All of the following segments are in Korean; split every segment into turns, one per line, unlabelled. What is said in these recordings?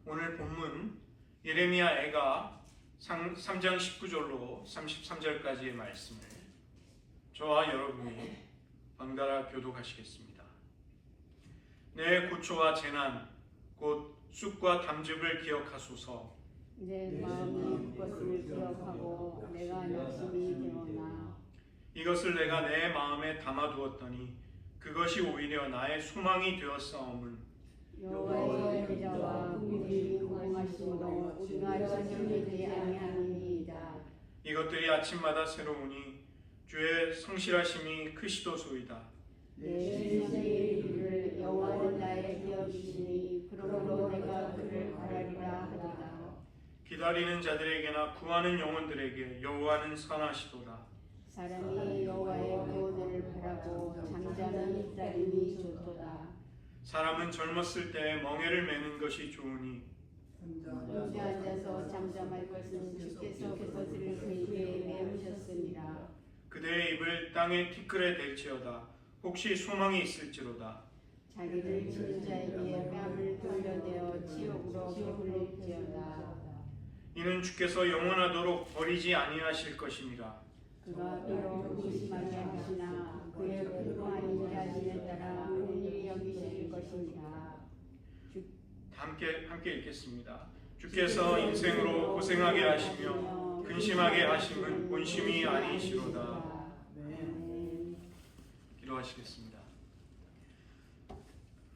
오늘 본문 예레미야 애가 3장 19절로 33절까지의 말씀을 저와 여러분이 번갈아 교독하시겠습니다. 내 고초와 재난 곧 쑥과 담즙을 기억하소서.
내 마음이 그것을 기억하고 내가 열심히 배우나
이것을 내가 내 마음에 담아두었더니 그것이 오히려 나의 소망이 되었사옴은
여호와의 제자와 그들이 공하심으로 우리가 전념되지 아니하느니이다.
이것들이 아침마다 새로우니 주의 성실하심이 크시도소이다.
내 신세의 이를 여호와는 나의 기억이시니 그러므로 내가 그를 바라리라 하리라.
기다리는 자들에게나 구하는 영혼들에게 여호와는 선하시도다.
사람이 여호와의 구원을 바라고 잠자는 기다림이 좋도다.
사람은 젊었을 때 멍에를 매는 것이 좋으니
혼자 앉아서 잠잠할 것은 주께서 그것을 그에게 메우셨습니다.
그대의 입을 땅에 티끌에 댈지어다. 혹시 소망이 있을지로다.
자기를 치는 자에게 뺨을 돌려내어 지옥으로 배불릴지어다.
이는 주께서 영원하도록 버리지 아니하실 것임이라.
그가 비록 의심하게 하시나 그의 불구한 인자심에 따라 긍휼히 여기실 것입니다.
함께 읽겠습니다. 주께서 인생으로 고생하게 하시며 근심하게 하심은 본심이 아니시로다. 기도하시겠습니다.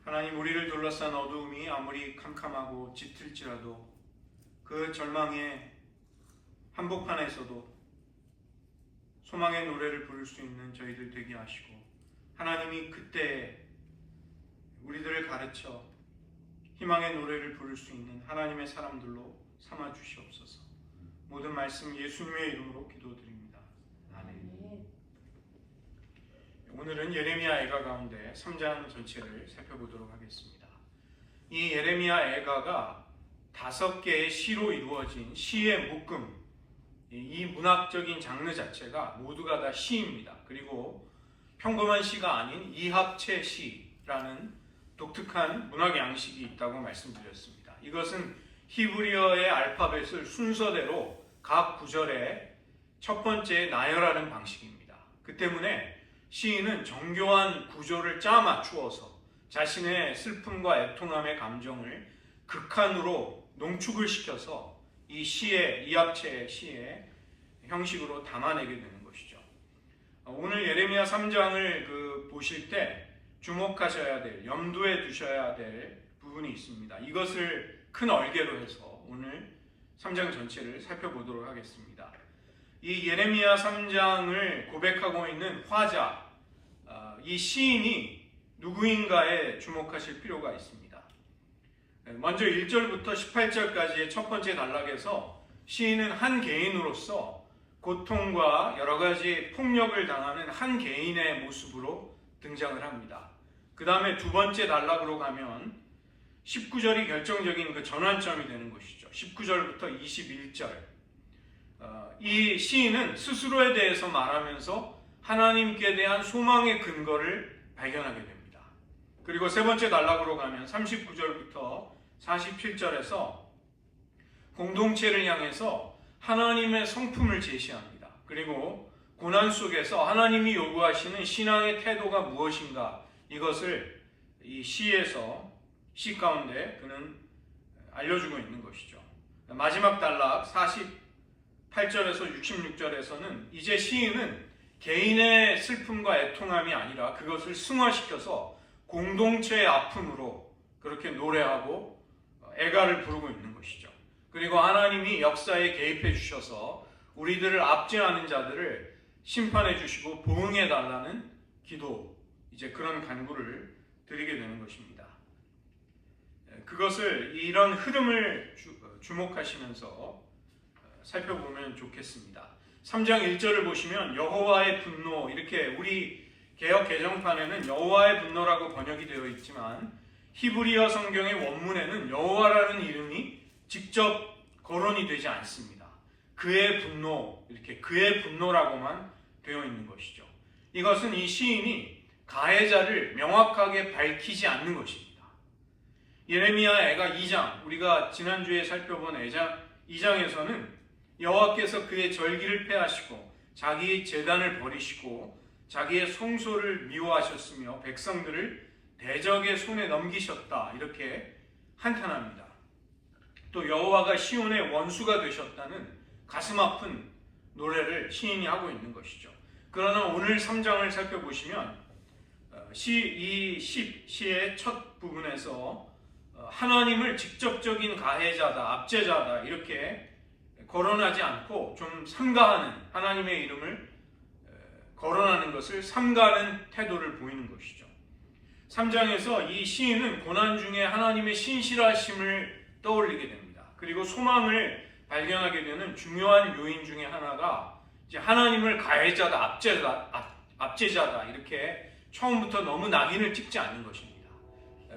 하나님, 우리를 둘러싼 어두움이 아무리 캄캄하고 짙을지라도 그 절망의 한복판에서도 소망의 노래를 부를 수 있는 저희들 되게 하시고, 하나님이 그때 우리들을 가르쳐 희망의 노래를 부를 수 있는 하나님의 사람들로 삼아 주시옵소서. 모든 말씀 예수님의 이름으로 기도드립니다. 아멘. 오늘은 예레미야 애가 가운데 3장 전체를 살펴보도록 하겠습니다. 이 예레미야 애가가 5개의 시로 이루어진 시의 묶음, 이 문학적인 장르 자체가 모두가 다 시입니다. 그리고 평범한 시가 아닌 이합체 시라는 독특한 문학 양식이 있다고 말씀드렸습니다. 이것은 히브리어의 알파벳을 순서대로 각 구절에 첫 번째 나열하는 방식입니다. 그 때문에 시인은 정교한 구조를 짜 맞추어서 자신의 슬픔과 애통함의 감정을 극한으로 농축을 시켜서 이 시의 이합체의 시의 형식으로 담아내게 되는 것이죠. 오늘 예레미야 3장을 보실 때 주목하셔야 될, 염두에 두셔야 될 부분이 있습니다. 이것을 큰 얼개로 해서 오늘 3장 전체를 살펴보도록 하겠습니다. 이 예레미야 3장을 고백하고 있는 화자, 이 시인이 누구인가에 주목하실 필요가 있습니다. 먼저 1절부터 18절까지의 첫 번째 단락에서 시인은 한 개인으로서 고통과 여러 가지 폭력을 당하는 한 개인의 모습으로 등장을 합니다. 그 다음에 두 번째 단락으로 가면 19절이 결정적인 그 전환점이 되는 것이죠. 19절부터 21절. 이 시인은 스스로에 대해서 말하면서 하나님께 대한 소망의 근거를 발견하게 됩니다. 그리고 세 번째 단락으로 가면 39절부터 47절에서 공동체를 향해서 하나님의 성품을 제시합니다. 그리고 고난 속에서 하나님이 요구하시는 신앙의 태도가 무엇인가, 이것을 이 시 가운데 그는 알려주고 있는 것이죠. 마지막 단락 48절에서 66절에서는 이제 시인은 개인의 슬픔과 애통함이 아니라 그것을 승화시켜서 공동체의 아픔으로 그렇게 노래하고 애가를 부르고 있는 것이죠. 그리고 하나님이 역사에 개입해 주셔서 우리들을 압제하는 자들을 심판해 주시고 보응해 달라는 기도, 이제 그런 간구를 드리게 되는 것입니다. 그것을, 이런 흐름을 주목하시면서 살펴보면 좋겠습니다. 3장 1절을 보시면 여호와의 분노, 이렇게 우리 개역 개정판에는 여호와의 분노라고 번역이 되어 있지만 히브리어 성경의 원문에는 여호와라는 이름이 직접 거론이 되지 않습니다. 그의 분노, 이렇게 그의 분노라고만 되어 있는 것이죠. 이것은 이 시인이 가해자를 명확하게 밝히지 않는 것입니다. 예레미야 애가 2장, 우리가 지난주에 살펴본 2장에서는 여호와께서 그의 절기를 폐하시고 자기의 제단을 버리시고 자기의 성소를 미워하셨으며 백성들을 대적의 손에 넘기셨다, 이렇게 한탄합니다. 또 여호와가 시온의 원수가 되셨다는 가슴 아픈 노래를 시인이 하고 있는 것이죠. 그러나 오늘 3장을 살펴보시면 이 시의 첫 부분에서 하나님을 직접적인 가해자다, 압제자다 이렇게 거론하지 않고 좀 삼가하는, 하나님의 이름을 거론하는 것을 삼가하는 태도를 보이는 것이죠. 3장에서 이 시인은 고난 중에 하나님의 신실하심을 떠올리게 됩니다. 그리고 소망을 발견하게 되는 중요한 요인 중에 하나가 이제 하나님을 가해자다, 압제자다 이렇게 처음부터 너무 낙인을 찍지 않는 것입니다.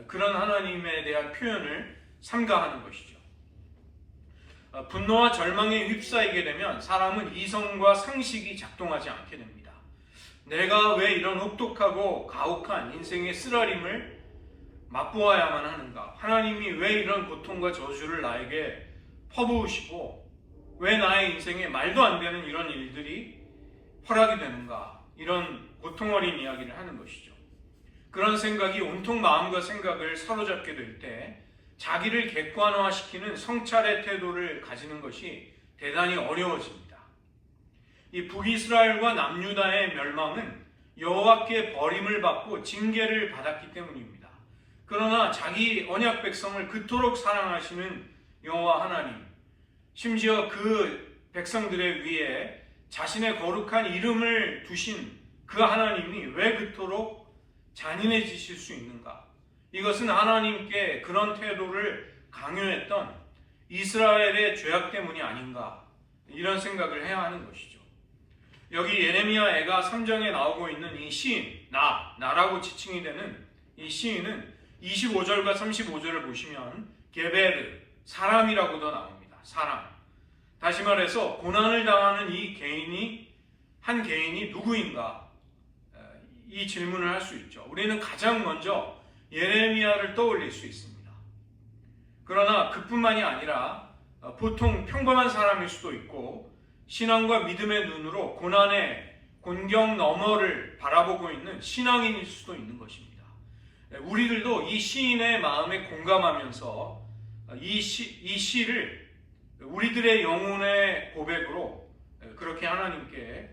그런 하나님에 대한 표현을 삼가하는 것이죠. 분노와 절망에 휩싸이게 되면 사람은 이성과 상식이 작동하지 않게 됩니다. 내가 왜 이런 혹독하고 가혹한 인생의 쓰라림을 맛보아야만 하는가? 하나님이 왜 이런 고통과 저주를 나에게 퍼부으시고 왜 나의 인생에 말도 안 되는 이런 일들이 허락이 되는가? 이런 고통 어린 이야기를 하는 것이죠. 그런 생각이 온통 마음과 생각을 사로잡게 될 때 자기를 객관화시키는 성찰의 태도를 가지는 것이 대단히 어려워집니다. 이 북이스라엘과 남유다의 멸망은 여호와께 버림을 받고 징계를 받았기 때문입니다. 그러나 자기 언약 백성을 그토록 사랑하시는 여호와 하나님, 심지어 그 백성들의 위에 자신의 거룩한 이름을 두신 그 하나님이 왜 그토록 잔인해지실 수 있는가? 이것은 하나님께 그런 태도를 강요했던 이스라엘의 죄악 때문이 아닌가, 이런 생각을 해야 하는 것이죠. 여기 예레미야 애가 3장에 나오고 있는 이 시인, 나라고 지칭이 되는 이 시인은 25절과 35절을 보시면 게베르, 사람이라고도 나옵니다. 사람. 다시 말해서 고난을 당하는 한 개인이 누구인가? 이 질문을 할 수 있죠. 우리는 가장 먼저 예레미야를 떠올릴 수 있습니다. 그러나 그뿐만이 아니라 보통 평범한 사람일 수도 있고 신앙과 믿음의 눈으로 고난의 곤경 너머를 바라보고 있는 신앙인일 수도 있는 것입니다. 우리들도 이 시인의 마음에 공감하면서 이 시를 우리들의 영혼의 고백으로 그렇게 하나님께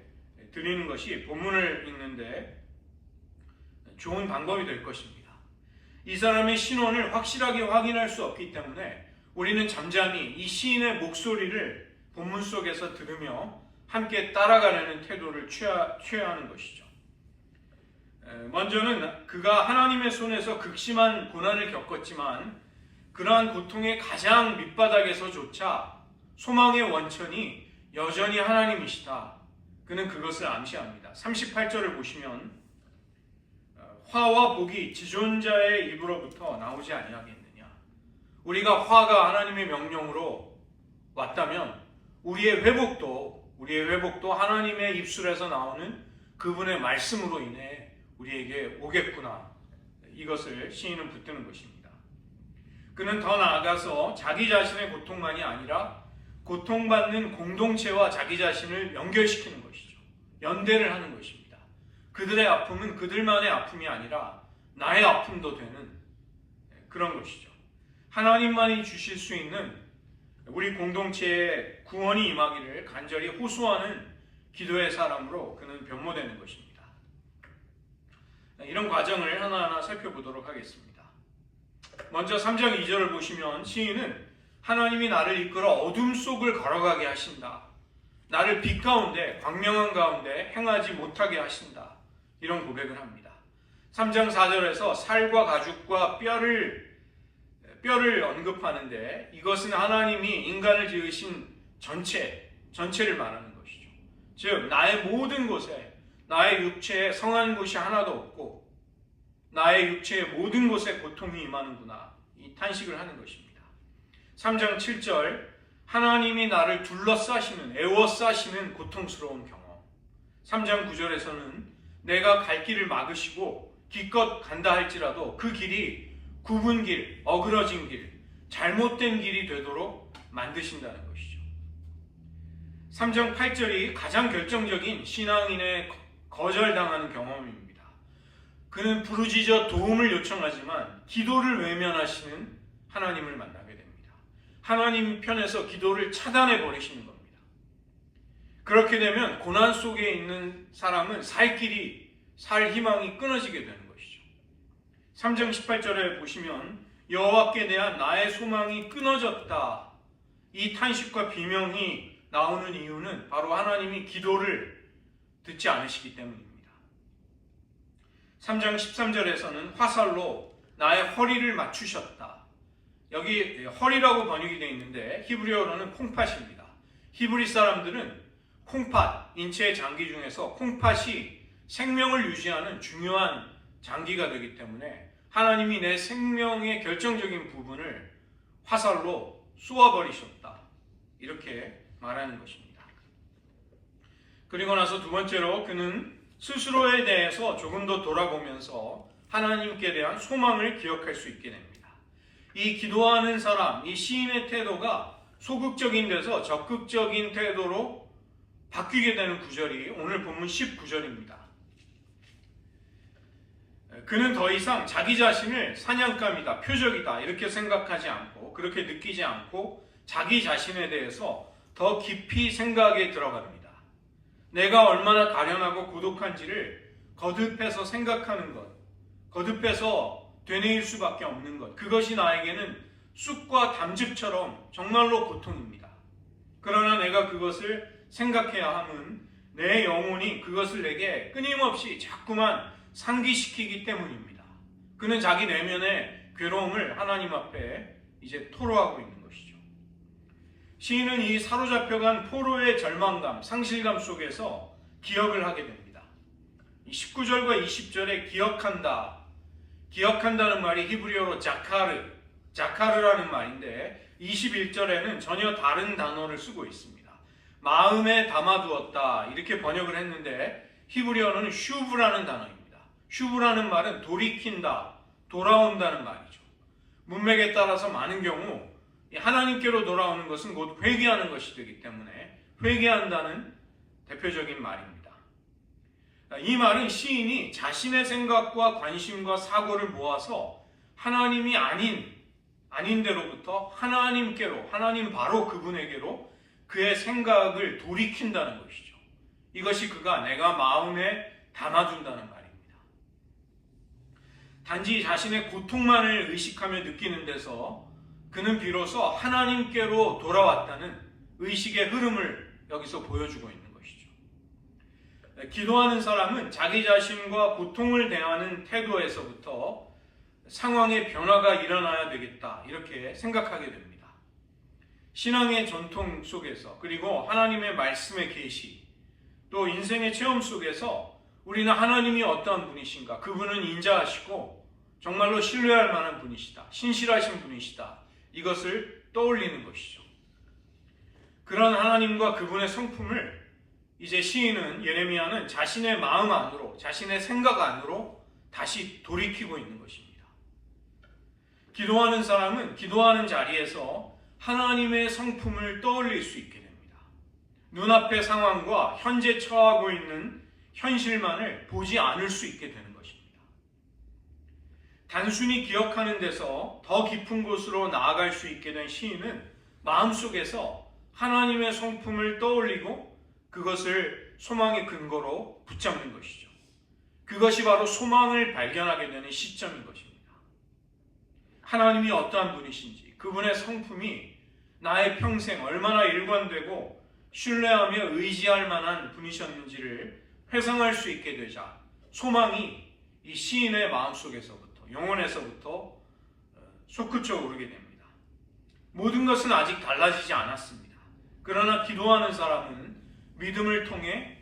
드리는 것이 본문을 읽는데 좋은 방법이 될 것입니다. 이 사람의 신원을 확실하게 확인할 수 없기 때문에 우리는 잠잠히 이 시인의 목소리를 본문 속에서 들으며 함께 따라가려는 태도를 취해야 하는 것이죠. 먼저는 그가 하나님의 손에서 극심한 고난을 겪었지만 그러한 고통의 가장 밑바닥에서조차 소망의 원천이 여전히 하나님이시다. 그는 그것을 암시합니다. 38절을 보시면 화와 복이 지존자의 입으로부터 나오지 아니하겠느냐. 우리가 화가 하나님의 명령으로 왔다면 우리의 회복도 하나님의 입술에서 나오는 그분의 말씀으로 인해 우리에게 오겠구나. 이것을 시인은 붙드는 것입니다. 그는 더 나아가서 자기 자신의 고통만이 아니라 고통받는 공동체와 자기 자신을 연결시키는 것이죠. 연대를 하는 것입니다. 그들의 아픔은 그들만의 아픔이 아니라 나의 아픔도 되는 그런 것이죠. 하나님만이 주실 수 있는 우리 공동체에 구원이 임하기를 간절히 호소하는 기도의 사람으로 그는 변모되는 것입니다. 이런 과정을 하나하나 살펴보도록 하겠습니다. 먼저 3장 2절을 보시면 시인은 하나님이 나를 이끌어 어둠 속을 걸어가게 하신다. 나를 빛 가운데, 광명한 가운데 행하지 못하게 하신다. 이런 고백을 합니다. 3장 4절에서 살과 가죽과 뼈를 언급하는데 이것은 하나님이 인간을 지으신 전체를 말하는 것이죠. 즉 나의 모든 곳에, 나의 육체에 성한 곳이 하나도 없고 나의 육체의 모든 곳에 고통이 임하는구나, 이 탄식을 하는 것입니다. 3장 7절, 하나님이 나를 둘러싸시는, 애워싸시는 고통스러운 경험. 3장 9절에서는 내가 갈 길을 막으시고 기껏 간다 할지라도 그 길이 굽은 길, 어그러진 길, 잘못된 길이 되도록 만드신다는 것이죠. 3장 8절이 가장 결정적인 신앙인의 거절당하는 경험입니다. 그는 부르짖어 도움을 요청하지만 기도를 외면하시는 하나님을 만나게 됩니다. 하나님 편에서 기도를 차단해 버리시는 겁니다. 그렇게 되면 고난 속에 있는 사람은 살 희망이 끊어지게 되는 것이죠. 3장 18절에 보시면 여호와께 대한 나의 소망이 끊어졌다. 이 탄식과 비명이 나오는 이유는 바로 하나님이 기도를 듣지 않으시기 때문입니다. 3장 13절에서는 화살로 나의 허리를 맞추셨다. 여기 허리라고 번역이 되어 있는데 히브리어로는 콩팥입니다. 히브리 사람들은 콩팥, 인체의 장기 중에서 콩팥이 생명을 유지하는 중요한 장기가 되기 때문에 하나님이 내 생명의 결정적인 부분을 화살로 쏘아버리셨다. 이렇게 말하는 것입니다. 그리고 나서 두 번째로 그는 스스로에 대해서 조금 더 돌아보면서 하나님께 대한 소망을 기억할 수 있게 됩니다. 이 기도하는 사람, 이 시인의 태도가 소극적인 데서 적극적인 태도로 바뀌게 되는 구절이 오늘 본문 19절입니다. 그는 더 이상 자기 자신을 사냥감이다, 표적이다 이렇게 생각하지 않고 그렇게 느끼지 않고 자기 자신에 대해서 더 깊이 생각에 들어갑니다. 내가 얼마나 가련하고 고독한지를 거듭해서 생각하는 것, 거듭해서 되뇌일 수밖에 없는 것, 그것이 나에게는 쑥과 담즙처럼 정말로 고통입니다. 그러나 내가 그것을 생각해야 함은 내 영혼이 그것을 내게 끊임없이 자꾸만 상기시키기 때문입니다. 그는 자기 내면의 괴로움을 하나님 앞에 이제 토로하고 있는 것이죠. 시인은 이 사로잡혀간 포로의 절망감, 상실감 속에서 기억을 하게 됩니다. 19절과 20절에 기억한다는 말이 히브리어로 자카르라는 말인데 21절에는 전혀 다른 단어를 쓰고 있습니다. 마음에 담아두었다 이렇게 번역을 했는데 히브리어는 슈브라는 단어입니다. 슈브라는 말은 돌이킨다, 돌아온다는 말이죠. 문맥에 따라서 많은 경우 하나님께로 돌아오는 것은 곧 회개하는 것이 되기 때문에 회개한다는 대표적인 말입니다. 이 말은 시인이 자신의 생각과 관심과 사고를 모아서 하나님이 아닌 데로부터 하나님께로, 하나님 바로 그분에게로 그의 생각을 돌이킨다는 것이죠. 이것이 그가 내가 마음에 담아둔다는 말입니다. 단지 자신의 고통만을 의식하며 느끼는 데서 그는 비로소 하나님께로 돌아왔다는 의식의 흐름을 여기서 보여주고 있는 것이죠. 기도하는 사람은 자기 자신과 고통을 대하는 태도에서부터 상황의 변화가 일어나야 되겠다 이렇게 생각하게 됩니다. 신앙의 전통 속에서 그리고 하나님의 말씀의 계시 또 인생의 체험 속에서 우리는 하나님이 어떠한 분이신가, 그분은 인자하시고 정말로 신뢰할 만한 분이시다, 신실하신 분이시다, 이것을 떠올리는 것이죠. 그런 하나님과 그분의 성품을 이제 시인은, 예레미야는 자신의 마음 안으로, 자신의 생각 안으로 다시 돌이키고 있는 것입니다. 기도하는 사람은 기도하는 자리에서 하나님의 성품을 떠올릴 수 있게 됩니다. 눈앞의 상황과 현재 처하고 있는 현실만을 보지 않을 수 있게 되는 것입니다. 단순히 기억하는 데서 더 깊은 곳으로 나아갈 수 있게 된 시인은 마음속에서 하나님의 성품을 떠올리고 그것을 소망의 근거로 붙잡는 것이죠. 그것이 바로 소망을 발견하게 되는 시점인 것입니다. 하나님이 어떠한 분이신지, 그분의 성품이 나의 평생 얼마나 일관되고 신뢰하며 의지할 만한 분이셨는지를 회상할 수 있게 되자 소망이 이 시인의 마음속에서부터, 영혼에서부터 솟구쳐 오르게 됩니다. 모든 것은 아직 달라지지 않았습니다. 그러나 기도하는 사람은 믿음을 통해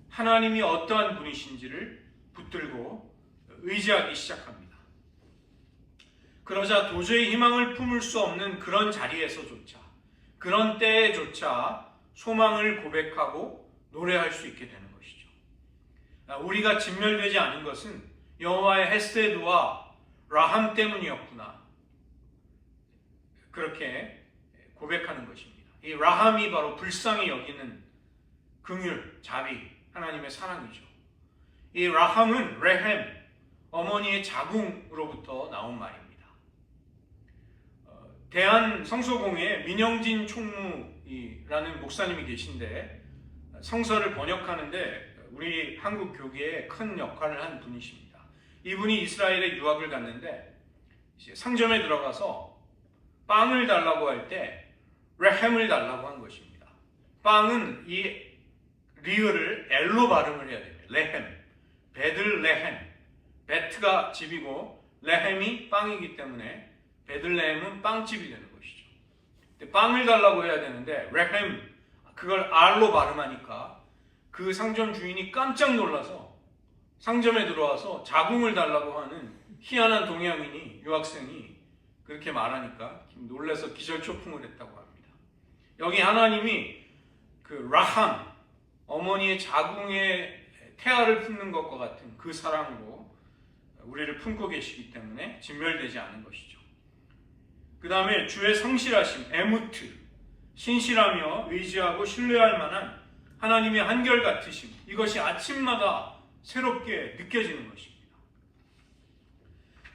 하나님이 어떠한 분이신지를 붙들고 의지하기 시작합니다. 그러자 도저히 희망을 품을 수 없는 그런 자리에서조차, 그런 때에조차 소망을 고백하고 노래할 수 있게 되는 것이죠. 우리가 진멸되지 않은 것은 여호와의 헤세드와 라함 때문이었구나. 그렇게 고백하는 것입니다. 이 라함이 바로 불쌍히 여기는 긍휼, 자비, 하나님의 사랑이죠. 이 라함은 레헴, 어머니의 자궁으로부터 나온 말입니다. 대한 성서공회에 민영진 총무라는 목사님이 계신데 성서를 번역하는데 우리 한국 교계에 큰 역할을 한 분이십니다. 이분이 이스라엘에 유학을 갔는데 이제 상점에 들어가서 빵을 달라고 할 때 레햄을 달라고 한 것입니다. 빵은 이 리을을 엘로 발음을 해야 됩니다. 레햄, 베들레헴. 베트가 집이고 레햄이 빵이기 때문에 베들레헴은 빵집이 되는 것이죠. 근데 빵을 달라고 해야 되는데 레햄, 그걸 R로 발음하니까 그 상점 주인이 깜짝 놀라서 상점에 들어와서 자궁을 달라고 하는 희한한 동양인이, 유학생이 그렇게 말하니까 놀라서 기절초풍을 했다고 합니다. 여기 하나님이 그 라함, 어머니의 자궁에 태아를 품는 것과 같은 그 사랑으로 우리를 품고 계시기 때문에 진멸되지 않은 것이죠. 그 다음에 주의 성실하심, 에무트, 신실하며 의지하고 신뢰할 만한 하나님의 한결같으심, 이것이 아침마다 새롭게 느껴지는 것입니다.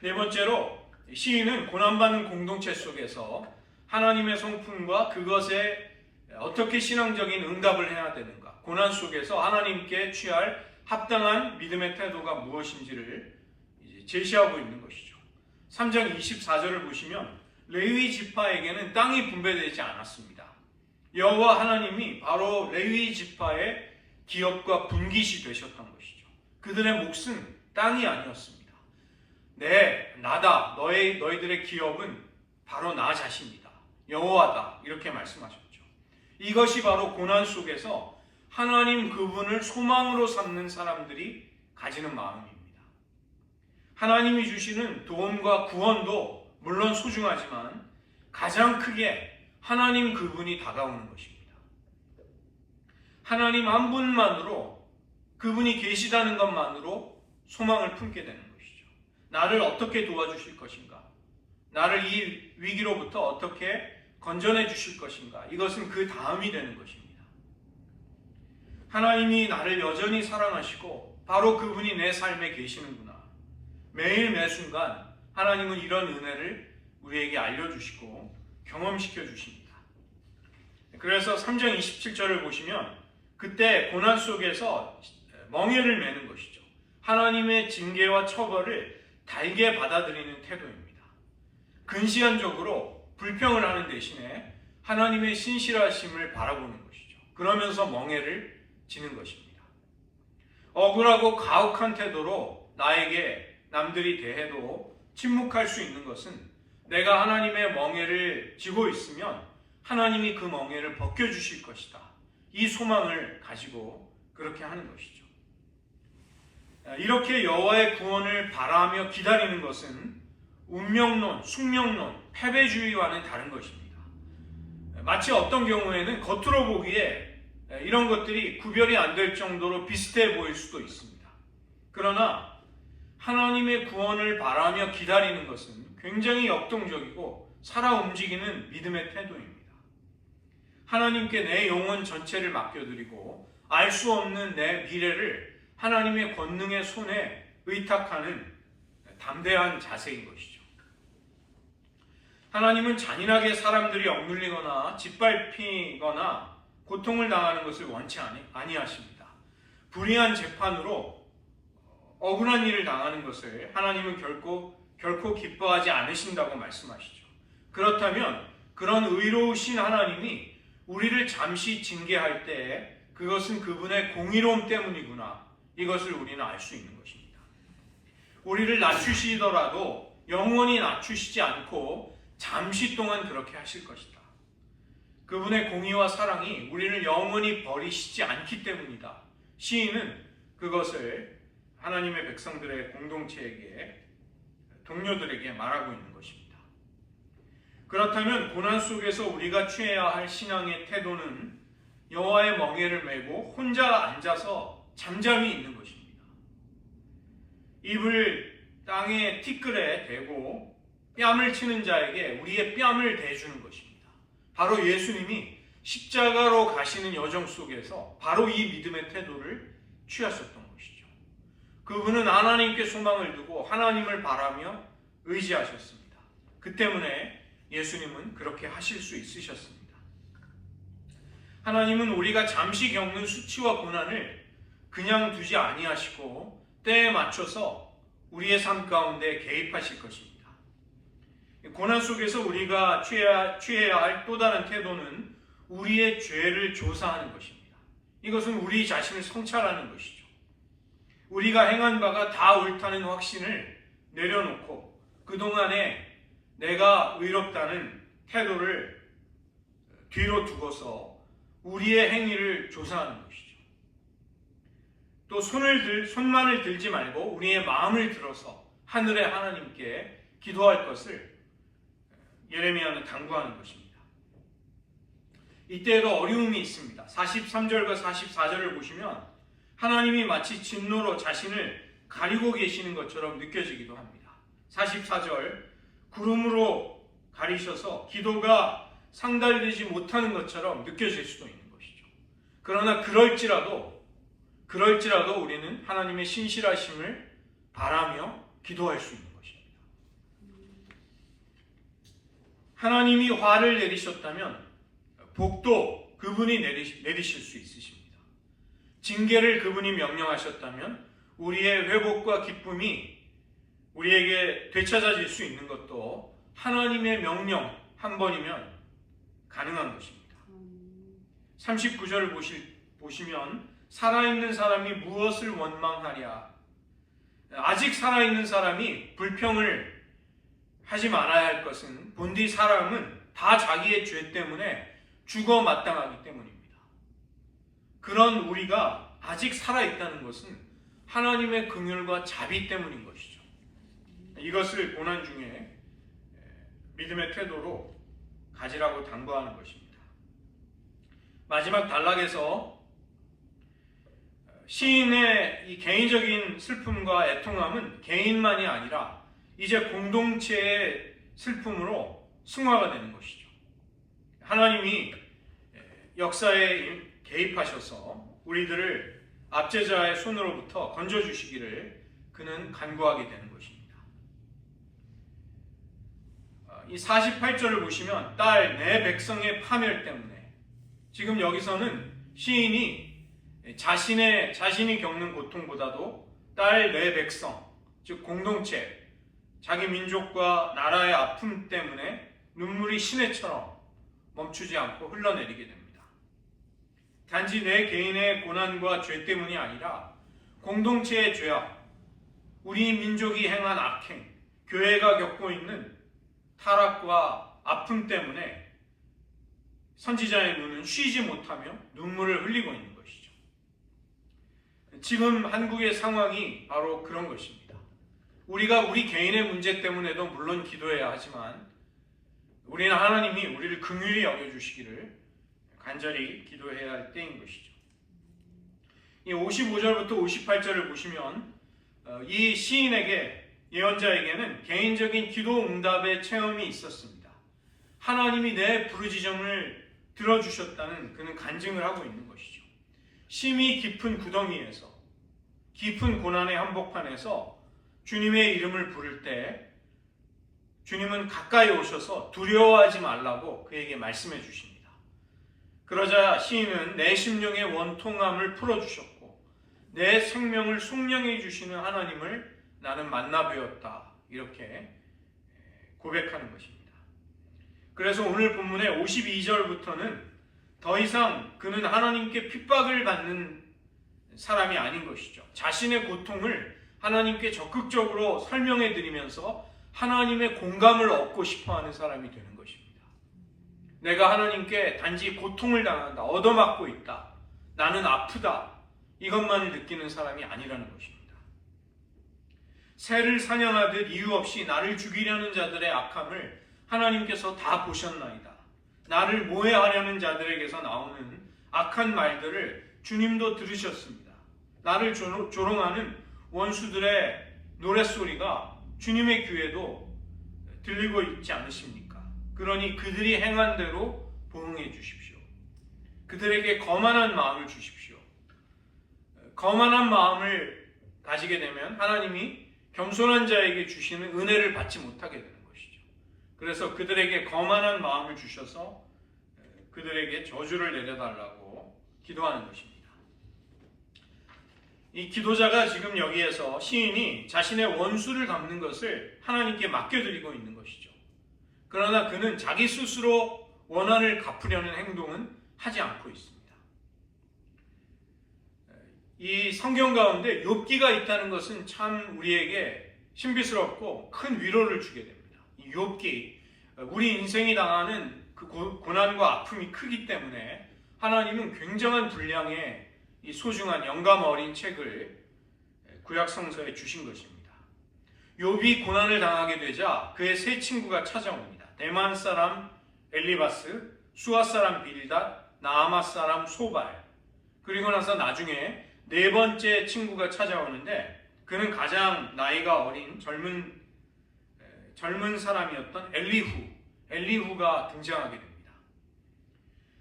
네 번째로 시인은 고난받는 공동체 속에서 하나님의 성품과 그것에 어떻게 신앙적인 응답을 해야 되는가, 고난 속에서 하나님께 취할 합당한 믿음의 태도가 무엇인지를 이제 제시하고 있는 것이죠. 3장 24절을 보시면 레위 지파에게는 땅이 분배되지 않았습니다. 여호와 하나님이 바로 레위 지파의 기업과 분깃이 되셨던 것이죠. 그들의 몫은 땅이 아니었습니다. 나다. 너희들의 기업은 바로 나 자신이다. 여호와다. 이렇게 말씀하셨죠. 이것이 바로 고난 속에서 하나님 그분을 소망으로 삼는 사람들이 가지는 마음입니다. 하나님이 주시는 도움과 구원도 물론 소중하지만 가장 크게 하나님 그분이 다가오는 것입니다. 하나님 한 분만으로, 그분이 계시다는 것만으로 소망을 품게 되는 것이죠. 나를 어떻게 도와주실 것인가? 나를 이 위기로부터 어떻게 건져내 주실 것인가? 이것은 그 다음이 되는 것입니다. 하나님이 나를 여전히 사랑하시고 바로 그분이 내 삶에 계시는구나. 매일 매순간 하나님은 이런 은혜를 우리에게 알려주시고 경험시켜 주십니다. 그래서 3장 27절을 보시면 그때 고난 속에서 멍에를 매는 것이죠. 하나님의 징계와 처벌을 달게 받아들이는 태도입니다. 근시안적으로 불평을 하는 대신에 하나님의 신실하심을 바라보는 것이죠. 그러면서 멍에를 지는 것입니다. 억울하고 가혹한 태도로 나에게 남들이 대해도 침묵할 수 있는 것은 내가 하나님의 멍에를 지고 있으면 하나님이 그 멍에를 벗겨주실 것이다. 이 소망을 가지고 그렇게 하는 것이죠. 이렇게 여호와의 구원을 바라며 기다리는 것은 운명론, 숙명론, 패배주의와는 다른 것입니다. 마치 어떤 경우에는 겉으로 보기에 이런 것들이 구별이 안 될 정도로 비슷해 보일 수도 있습니다. 그러나 하나님의 구원을 바라며 기다리는 것은 굉장히 역동적이고 살아 움직이는 믿음의 태도입니다. 하나님께 내 영혼 전체를 맡겨드리고 알 수 없는 내 미래를 하나님의 권능의 손에 의탁하는 담대한 자세인 것이죠. 하나님은 잔인하게 사람들이 억눌리거나 짓밟히거나 고통을 당하는 것을 원치 아니하십니다. 불의한 재판으로 억울한 일을 당하는 것을 하나님은 결코 기뻐하지 않으신다고 말씀하시죠. 그렇다면 그런 의로우신 하나님이 우리를 잠시 징계할 때 그것은 그분의 공의로움 때문이구나. 이것을 우리는 알 수 있는 것입니다. 우리를 낮추시더라도 영원히 낮추시지 않고 잠시 동안 그렇게 하실 것이다. 그분의 공의와 사랑이 우리를 영원히 버리시지 않기 때문이다. 시인은 그것을 하나님의 백성들의 공동체에게, 동료들에게 말하고 있는 것입니다. 그렇다면 고난 속에서 우리가 취해야 할 신앙의 태도는 여호와의 멍에를 메고 혼자 앉아서 잠잠히 있는 것입니다. 입을 땅의 티끌에 대고 뺨을 치는 자에게 우리의 뺨을 대주는 것입니다. 바로 예수님이 십자가로 가시는 여정 속에서 바로 이 믿음의 태도를 취하셨던 것이죠. 그분은 하나님께 소망을 두고 하나님을 바라며 의지하셨습니다. 그 때문에 예수님은 그렇게 하실 수 있으셨습니다. 하나님은 우리가 잠시 겪는 수치와 고난을 그냥 두지 아니하시고 때에 맞춰서 우리의 삶 가운데 개입하실 것입니다. 고난 속에서 우리가 취해야 할 또 다른 태도는 우리의 죄를 조사하는 것입니다. 이것은 우리 자신을 성찰하는 것이죠. 우리가 행한 바가 다 옳다는 확신을 내려놓고 그동안에 내가 의롭다는 태도를 뒤로 두고서 우리의 행위를 조사하는 것이죠. 또 손만을 들지 말고 우리의 마음을 들어서 하늘의 하나님께 기도할 것을 예레미야는 당부하는 것입니다. 이때에도 어려움이 있습니다. 43절과 44절을 보시면 하나님이 마치 진노로 자신을 가리고 계시는 것처럼 느껴지기도 합니다. 44절, 구름으로 가리셔서 기도가 상달되지 못하는 것처럼 느껴질 수도 있는 것이죠. 그러나 그럴지라도 우리는 하나님의 신실하심을 바라며 기도할 수 있는 것입니다. 하나님이 화를 내리셨다면 복도 그분이 내리실 수 있으십니다. 징계를 그분이 명령하셨다면 우리의 회복과 기쁨이 우리에게 되찾아질 수 있는 것도 하나님의 명령 한 번이면 가능한 것입니다. 39절을 보시면 살아있는 사람이 무엇을 원망하랴. 아직 살아있는 사람이 불평을 하지 말아야 할 것은 본디 사람은 다 자기의 죄 때문에 죽어 마땅하기 때문입니다. 그런 우리가 아직 살아있다는 것은 하나님의 긍휼과 자비 때문인 것이죠. 이것을 고난 중에 믿음의 태도로 가지라고 당부하는 것입니다. 마지막 단락에서 시인의 이 개인적인 슬픔과 애통함은 개인만이 아니라 이제 공동체의 슬픔으로 승화가 되는 것이죠. 하나님이 역사에 개입하셔서 우리들을 압제자의 손으로부터 건져주시기를 그는 간구하게 되는 것입니다. 이 48절을 보시면 딸 내 백성의 파멸 때문에 지금 여기서는 시인이 자신이 겪는 고통보다도 딸 내 백성, 즉 공동체, 자기 민족과 나라의 아픔 때문에 눈물이 시내처럼 멈추지 않고 흘러내리게 됩니다. 단지 내 개인의 고난과 죄 때문이 아니라 공동체의 죄악, 우리 민족이 행한 악행, 교회가 겪고 있는 타락과 아픔 때문에 선지자의 눈은 쉬지 못하며 눈물을 흘리고 있는 것이죠. 지금 한국의 상황이 바로 그런 것입니다. 우리가 우리 개인의 문제 때문에도 물론 기도해야 하지만 우리는 하나님이 우리를 긍휼히 여겨주시기를 간절히 기도해야 할 때인 것이죠. 이 55절부터 58절을 보시면 이 시인에게 예언자에게는 개인적인 기도 응답의 체험이 있었습니다. 하나님이 내 부르짖음을 들어주셨다는 그는 간증을 하고 있는 것이죠. 심히 깊은 구덩이에서 깊은 고난의 한복판에서 주님의 이름을 부를 때 주님은 가까이 오셔서 두려워하지 말라고 그에게 말씀해 주십니다. 그러자 시인은 내 심령의 원통함을 풀어주셨고 내 생명을 속량해 주시는 하나님을 나는 만나 뵈었다. 이렇게 고백하는 것입니다. 그래서 오늘 본문의 52절부터는 더 이상 그는 하나님께 핍박을 받는 사람이 아닌 것이죠. 자신의 고통을 하나님께 적극적으로 설명해 드리면서 하나님의 공감을 얻고 싶어하는 사람이 되는 것입니다. 내가 하나님께 단지 고통을 당한다, 얻어맞고 있다, 나는 아프다, 이것만을 느끼는 사람이 아니라는 것입니다. 새를 사냥하듯 이유 없이 나를 죽이려는 자들의 악함을 하나님께서 다 보셨나이다. 나를 모해하려는 자들에게서 나오는 악한 말들을 주님도 들으셨습니다. 나를 조롱하는 원수들의 노랫소리가 주님의 귀에도 들리고 있지 않으십니까? 그러니 그들이 행한 대로 보응해 주십시오. 그들에게 거만한 마음을 주십시오. 거만한 마음을 가지게 되면 하나님이 겸손한 자에게 주시는 은혜를 받지 못하게 되는 것이죠. 그래서 그들에게 거만한 마음을 주셔서 그들에게 저주를 내려달라고 기도하는 것입니다. 이 기도자가 지금 여기에서 시인이 자신의 원수를 갚는 것을 하나님께 맡겨드리고 있는 것이죠. 그러나 그는 자기 스스로 원한을 갚으려는 행동은 하지 않고 있습니다. 이 성경 가운데 욥기가 있다는 것은 참 우리에게 신비스럽고 큰 위로를 주게 됩니다. 이 욥기, 우리 인생이 당하는 그 고난과 아픔이 크기 때문에 하나님은 굉장한 분량의 이 소중한 영감 어린 책을 구약 성서에 주신 것입니다. 욥이 고난을 당하게 되자 그의 세 친구가 찾아옵니다. 대만 사람 엘리바스, 수아 사람 빌닷, 나아마 사람 소발. 그리고 나서 나중에 네 번째 친구가 찾아오는데 그는 가장 나이가 어린 젊은 사람이었던 엘리후가 등장하게 됩니다.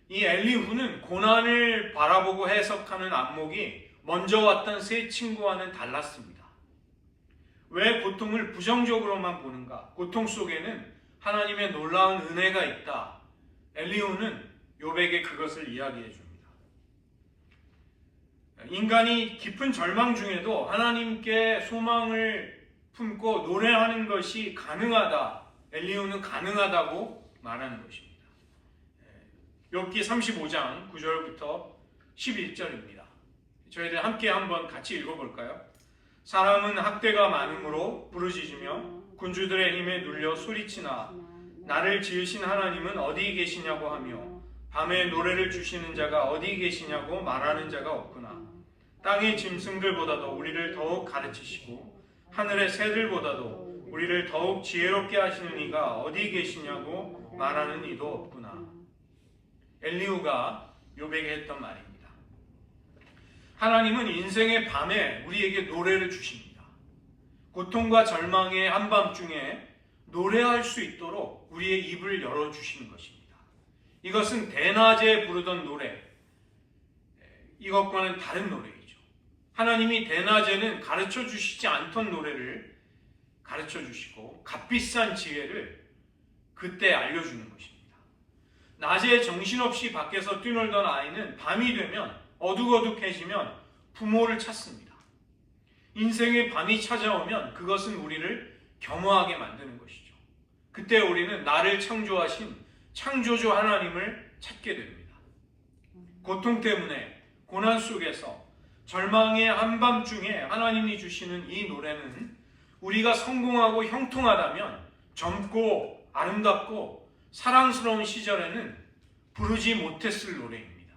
이 엘리후는 고난을 바라보고 해석하는 안목이 먼저 왔던 세 친구와는 달랐습니다. 왜 고통을 부정적으로만 보는가? 고통 속에는 하나님의 놀라운 은혜가 있다. 엘리후는 욥에게 그것을 이야기해 줍니다. 인간이 깊은 절망 중에도 하나님께 소망을 품고 노래하는 것이 가능하다. 엘리후는 가능하다고 말하는 것입니다. 욥기 35장 9절부터 11절입니다. 저희들 함께 한번 같이 읽어볼까요? 사람은 학대가 많음으로 부르짖으며 군주들의 힘에 눌려 소리치나 나를 지으신 하나님은 어디 계시냐고 하며 밤에 노래를 주시는 자가 어디 계시냐고 말하는 자가 없구나. 땅의 짐승들보다도 우리를 더욱 가르치시고 하늘의 새들보다도 우리를 더욱 지혜롭게 하시는 이가 어디 계시냐고 말하는 이도 없구나. 엘리후가 욥에게 했던 말입니다. 하나님은 인생의 밤에 우리에게 노래를 주십니다. 고통과 절망의 한밤중에 노래할 수 있도록 우리의 입을 열어주시는 것입니다. 이것은 대낮에 부르던 노래, 이것과는 다른 노래이죠. 하나님이 대낮에는 가르쳐 주시지 않던 노래를 가르쳐 주시고 값비싼 지혜를 그때 알려주는 것입니다. 낮에 정신없이 밖에서 뛰놀던 아이는 밤이 되면 어둑어둑해지면 부모를 찾습니다. 인생의 밤이 찾아오면 그것은 우리를 겸허하게 만드는 것이죠. 그때 우리는 나를 창조하신 창조주 하나님을 찾게 됩니다. 고통 때문에 고난 속에서 절망의 한밤중에 하나님이 주시는 이 노래는 우리가 성공하고 형통하다면 젊고 아름답고 사랑스러운 시절에는 부르지 못했을 노래입니다.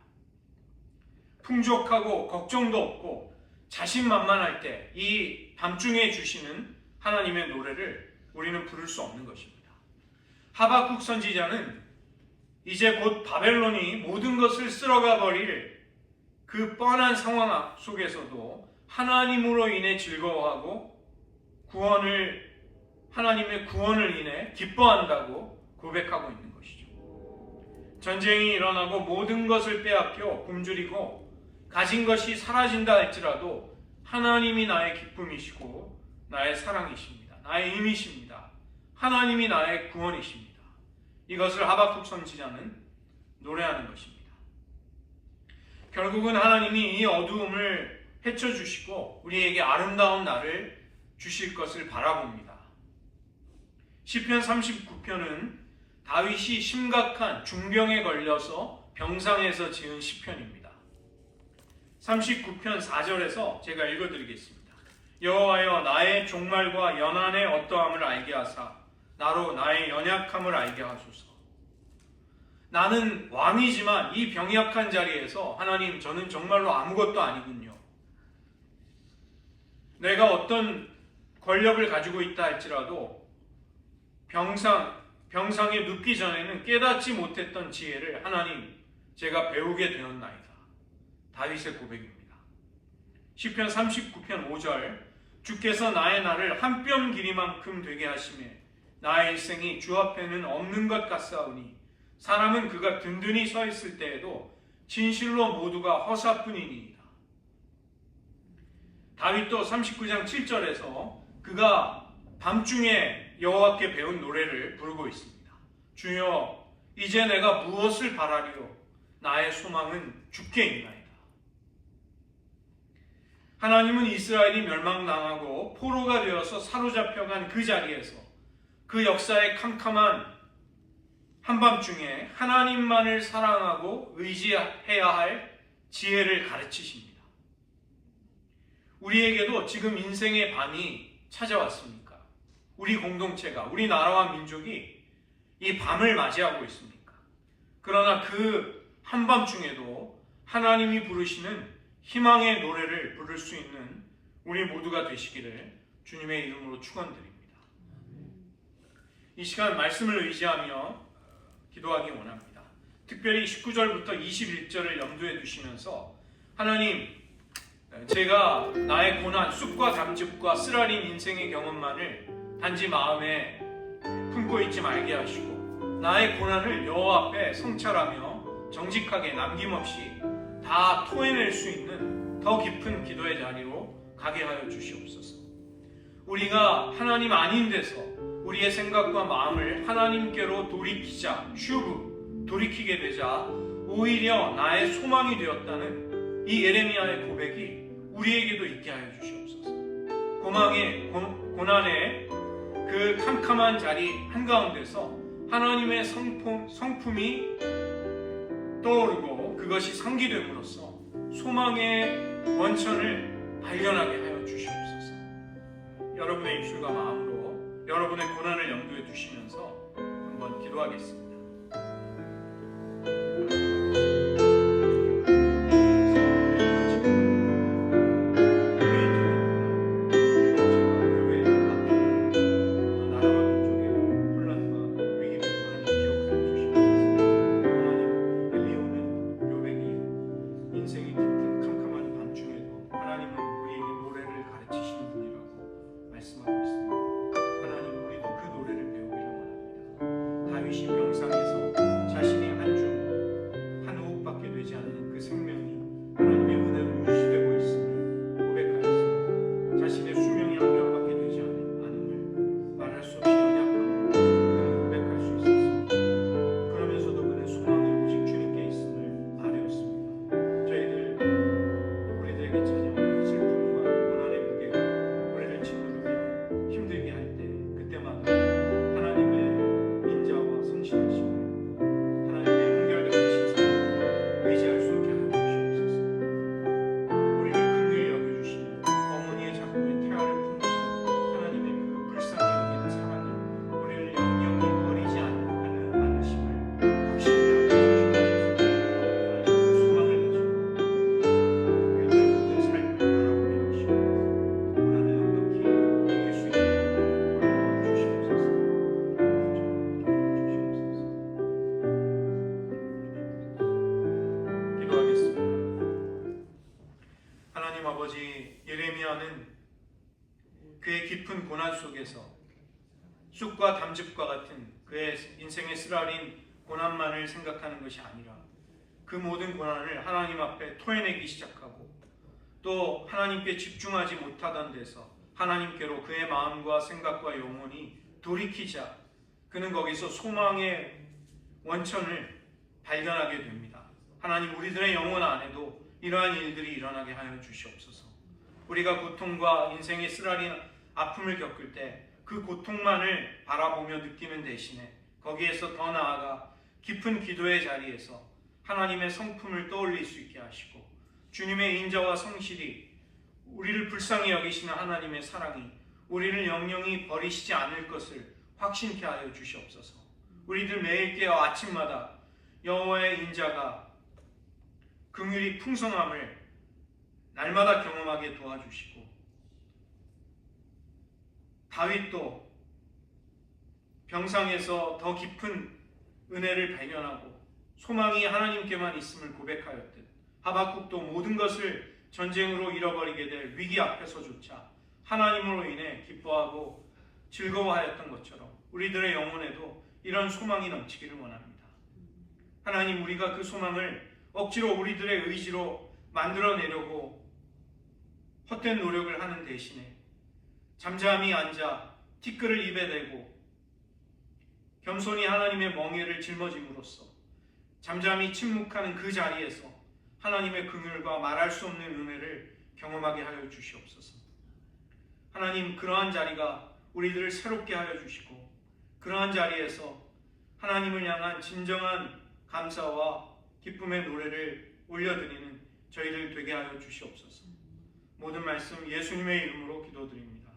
풍족하고 걱정도 없고 자신만만할 때 이 밤중에 주시는 하나님의 노래를 우리는 부를 수 없는 것입니다. 하박국 선지자는 이제 곧 바벨론이 모든 것을 쓸어가 버릴 그 뻔한 상황 속에서도 하나님으로 인해 즐거워하고 하나님의 구원을 인해 기뻐한다고 고백하고 있는 것이죠. 전쟁이 일어나고 모든 것을 빼앗겨 굶주리고 가진 것이 사라진다 할지라도 하나님이 나의 기쁨이시고 나의 사랑이십니다. 나의 힘이십니다. 하나님이 나의 구원이십니다. 이것을 하박국 선지자는 노래하는 것입니다. 결국은 하나님이 이 어두움을 헤쳐주시고 우리에게 아름다운 날을 주실 것을 바라봅니다. 시편 39편은 다윗이 심각한 중병에 걸려서 병상에서 지은 시편입니다. 39편 4절에서 제가 읽어드리겠습니다. 여호와여 나의 종말과 연한의 어떠함을 알게 하사 나로 나의 연약함을 알게 하소서. 나는 왕이지만 이 병약한 자리에서 하나님 저는 정말로 아무것도 아니군요. 내가 어떤 권력을 가지고 있다 할지라도 병상에 눕기 전에는 깨닫지 못했던 지혜를 하나님 제가 배우게 되었나이다. 다윗의 고백입니다. 시편 39편 5절 주께서 나의 날을 한 뼘 길이만큼 되게 하시매 나의 일생이 주 앞에는 없는 것 같사오니 사람은 그가 든든히 서 있을 때에도 진실로 모두가 허사뿐이니이다. 다윗도 39장 7절에서 그가 밤중에 여호와께 배운 노래를 부르고 있습니다. 주여, 이제 내가 무엇을 바라리요? 나의 소망은 주께 있나이다. 하나님은 이스라엘이 멸망당하고 포로가 되어서 사로잡혀간 그 자리에서 그 역사의 캄캄한 한밤중에 하나님만을 사랑하고 의지해야 할 지혜를 가르치십니다. 우리에게도 지금 인생의 밤이 찾아왔습니까? 우리 공동체가, 우리 나라와 민족이 이 밤을 맞이하고 있습니까? 그러나 그 한밤중에도 하나님이 부르시는 희망의 노래를 부를 수 있는 우리 모두가 되시기를 주님의 이름으로 축원드립니다. 이 시간 말씀을 의지하며 기도하기 원합니다. 특별히 19절부터 21절을 염두에 두시면서 하나님, 제가 나의 고난, 쑥과 담즙과 쓰라린 인생의 경험만을 단지 마음에 품고 있지 말게 하시고 나의 고난을 여호와 앞에 성찰하며 정직하게 남김없이 다 토해낼 수 있는 더 깊은 기도의 자리로 가게 하여 주시옵소서. 우리가 하나님 아닌 데서 우리의 생각과 마음을 하나님께로 돌이키자, 돌이키게 되자 오히려 나의 소망이 되었다는 이 예레미야의 고백이 우리에게도 있게 하여 주시옵소서. 고난의 그 캄캄한 자리 한가운데서 하나님의 성품이 떠오르고 그것이 상기됨으로써 소망의 원천을 발견하게 하여 주시옵소서. 여러분의 입술과 마음으로 여러분의 고난을 염두에 두시면서 한번 기도하겠습니다. 예레미야는 그의 깊은 고난 속에서 쑥과 담즙과 같은 그의 인생의 쓰라린 고난만을 생각하는 것이 아니라 그 모든 고난을 하나님 앞에 토해내기 시작하고 또 하나님께 집중하지 못하던 데서 하나님께로 그의 마음과 생각과 영혼이 돌이키자 그는 거기서 소망의 원천을 발견하게 됩니다. 하나님, 우리들의 영혼 안에도 이러한 일들이 일어나게 하여 주시옵소서. 우리가 고통과 인생의 쓰라린 아픔을 겪을 때 그 고통만을 바라보며 느끼는 대신에 거기에서 더 나아가 깊은 기도의 자리에서 하나님의 성품을 떠올릴 수 있게 하시고 주님의 인자와 성실이 우리를 불쌍히 여기시는 하나님의 사랑이 우리를 영영히 버리시지 않을 것을 확신케 하여 주시옵소서. 우리들 매일 깨어 아침마다 여호와의 인자가 긍휼이 풍성함을 날마다 경험하게 도와주시고 다윗도 병상에서 더 깊은 은혜를 발견하고 소망이 하나님께만 있음을 고백하였듯 하박국도 모든 것을 전쟁으로 잃어버리게 될 위기 앞에서조차 하나님으로 인해 기뻐하고 즐거워하였던 것처럼 우리들의 영혼에도 이런 소망이 넘치기를 원합니다. 하나님, 우리가 그 소망을 억지로 우리들의 의지로 만들어내려고 헛된 노력을 하는 대신에 잠잠히 앉아 티끌을 입에 대고 겸손히 하나님의 멍에를 짊어짐으로써 잠잠히 침묵하는 그 자리에서 하나님의 긍휼과 말할 수 없는 은혜를 경험하게 하여 주시옵소서. 하나님, 그러한 자리가 우리들을 새롭게 하여 주시고 그러한 자리에서 하나님을 향한 진정한 감사와 기쁨의 노래를 올려드리는 저희들 되게 하여 주시옵소서. 모든 말씀 예수님의 이름으로 기도드립니다.